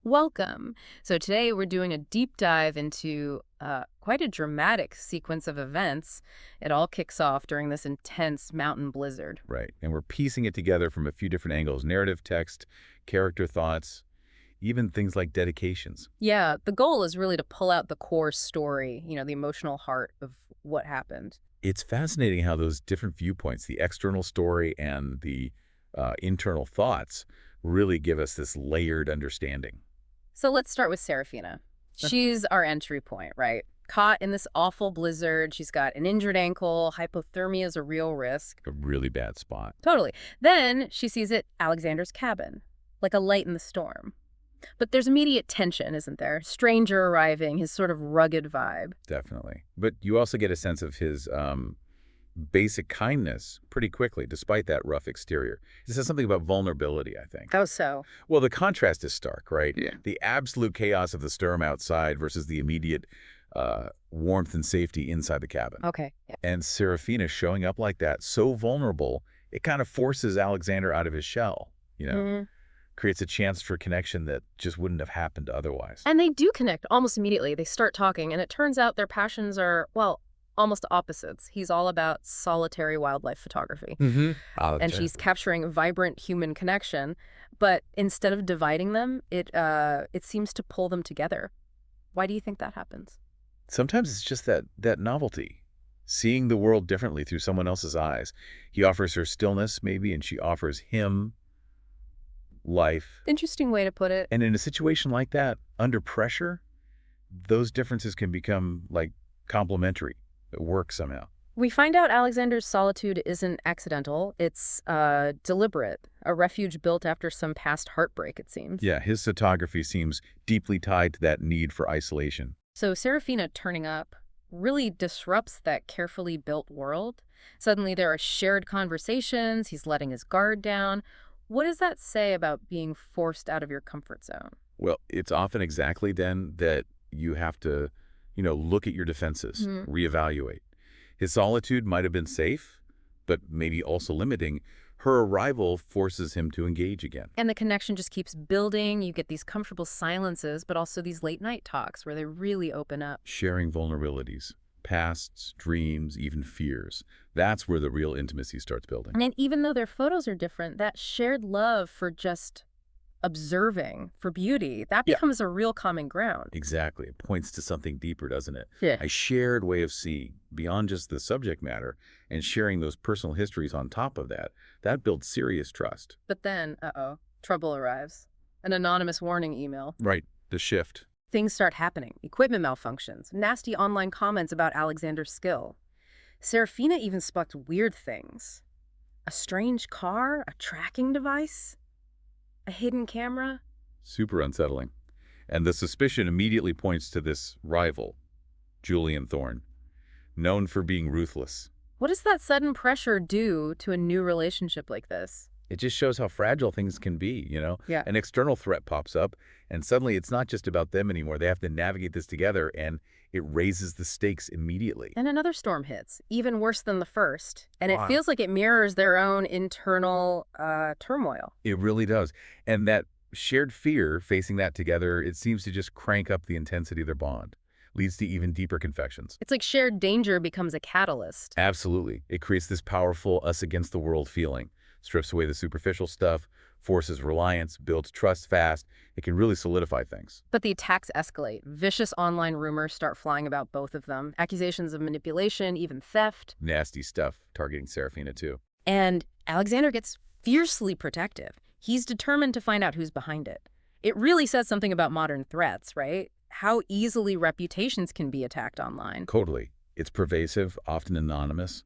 Welcome. So today we're doing a deep dive into quite a dramatic sequence of events. It all kicks off during this intense mountain blizzard. Right. And we're piecing it together from a few different angles: narrative, text, character thoughts, even things like dedications. Yeah, the goal is really to pull out the core story, the emotional heart of what happened. It's fascinating how those different viewpoints, the external story and the internal thoughts, really give us this layered understanding. So let's start with Serafina. She's our entry point, right? Caught in this awful blizzard. She's got an injured ankle. Hypothermia is a real risk. A really bad spot. Totally. Then she sees it Alexander's cabin, like a light in the storm. But there's immediate tension, isn't there? Stranger arriving, his sort of rugged vibe. Definitely. But you also get a sense of his basic kindness pretty quickly, despite that rough exterior. This is something about vulnerability, I think. How so? Well, the contrast is stark, right? Yeah. The absolute chaos of the storm outside versus the immediate warmth and safety inside the cabin. Okay. Yeah. And Serafina showing up like that, so vulnerable, it kind of forces Alexander out of his shell, Mhm. creates a chance for connection that just wouldn't have happened otherwise. And they do connect almost immediately. They start talking, and it turns out their passions are, well, almost opposites. He's all about solitary wildlife photography, Mm-hmm. and she's capturing vibrant human connection. But instead of dividing them, it seems to pull them together. Why do you think that happens? Sometimes it's just that novelty, seeing the world differently through someone else's eyes. He offers her stillness, maybe, and she offers him life. Interesting way to put it. And in a situation like that, under pressure, those differences can become like complementary. It works somehow. We find out Alexander's solitude isn't accidental. It's deliberate, a refuge built after some past heartbreak, it seems. Yeah, his photography seems deeply tied to that need for isolation. So Serafina turning up really disrupts that carefully built world. Suddenly there are shared conversations, he's letting his guard down. What does that say about being forced out of your comfort zone? Well, it's often exactly then that you have to, look at your defenses, Mhm. reevaluate. His solitude might have been safe, but maybe also limiting. Her arrival forces him to engage again. And the connection just keeps building. You get these comfortable silences, but also these late night talks where they really open up. Sharing vulnerabilities, pasts, dreams, even fears. That's where the real intimacy starts building. And even though their photos are different, that shared love for just observing, for beauty, that Yeah. becomes a real common ground. Exactly. It points to something deeper, doesn't it? Yeah. A shared way of seeing beyond just the subject matter, and sharing those personal histories on top of that. That builds serious trust. But then, trouble arrives. An anonymous warning email. Right. The shift. Things start happening. Equipment malfunctions, nasty online comments about Alexander's skill. Serafina even sparked weird things. A strange car, a tracking device, a hidden camera. Super unsettling. And the suspicion immediately points to this rival, Julian Thorne, known for being ruthless. What does that sudden pressure do to a new relationship like this? It just shows how fragile things can be. Yeah. An external threat pops up, and suddenly it's not just about them anymore. They have to navigate this together, and it raises the stakes immediately. And another storm hits, even worse than the first. And it Wow. feels like it mirrors their own internal turmoil. It really does. And that shared fear, facing that together, it seems to just crank up the intensity of their bond, leads to even deeper confessions. It's like shared danger becomes a catalyst. Absolutely. It creates this powerful us against the world feeling, strips away the superficial stuff, forces reliance, builds trust fast. It can really solidify things. But the attacks escalate. Vicious online rumors start flying about both of them. Accusations of manipulation, even theft. Nasty stuff targeting Serafina too. And Alexander gets fiercely protective. He's determined to find out who's behind it. It really says something about modern threats, right? How easily reputations can be attacked online. Totally. It's pervasive, often anonymous.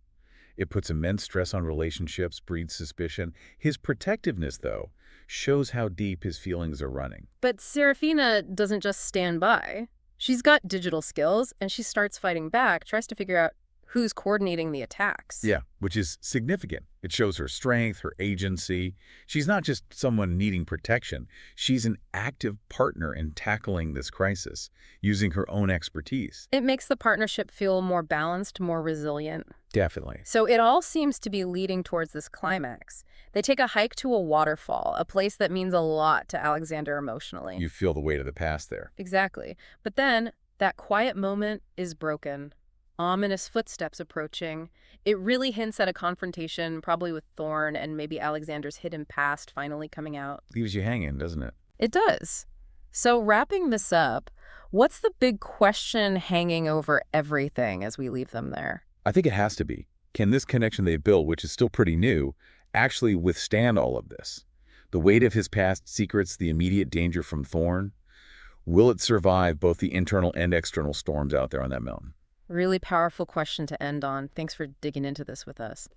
It puts immense stress on relationships, breeds suspicion. His protectiveness, though, shows how deep his feelings are running. But Serafina doesn't just stand by. She's got digital skills, and she starts fighting back, tries to figure out Who's coordinating the attacks? Yeah, which is significant. It shows her strength, her agency. She's not just someone needing protection. She's an active partner in tackling this crisis, using her own expertise. It makes the partnership feel more balanced, more resilient. Definitely. So it all seems to be leading towards this climax. They take a hike to a waterfall, a place that means a lot to Alexander emotionally. You feel the weight of the past there. Exactly. But then that quiet moment is broken. Ominous footsteps approaching. It really hints at a confrontation, probably with Thorne and maybe Alexander's hidden past finally coming out. Leaves you hanging, doesn't it? It does. So wrapping this up, what's the big question hanging over everything as we leave them there? I think it has to be. Can this connection they built, which is still pretty new, actually withstand all of this? The weight of his past secrets, the immediate danger from Thorne? Will it survive both the internal and external storms out there on that mountain? Really powerful question to end on. Thanks for digging into this with us.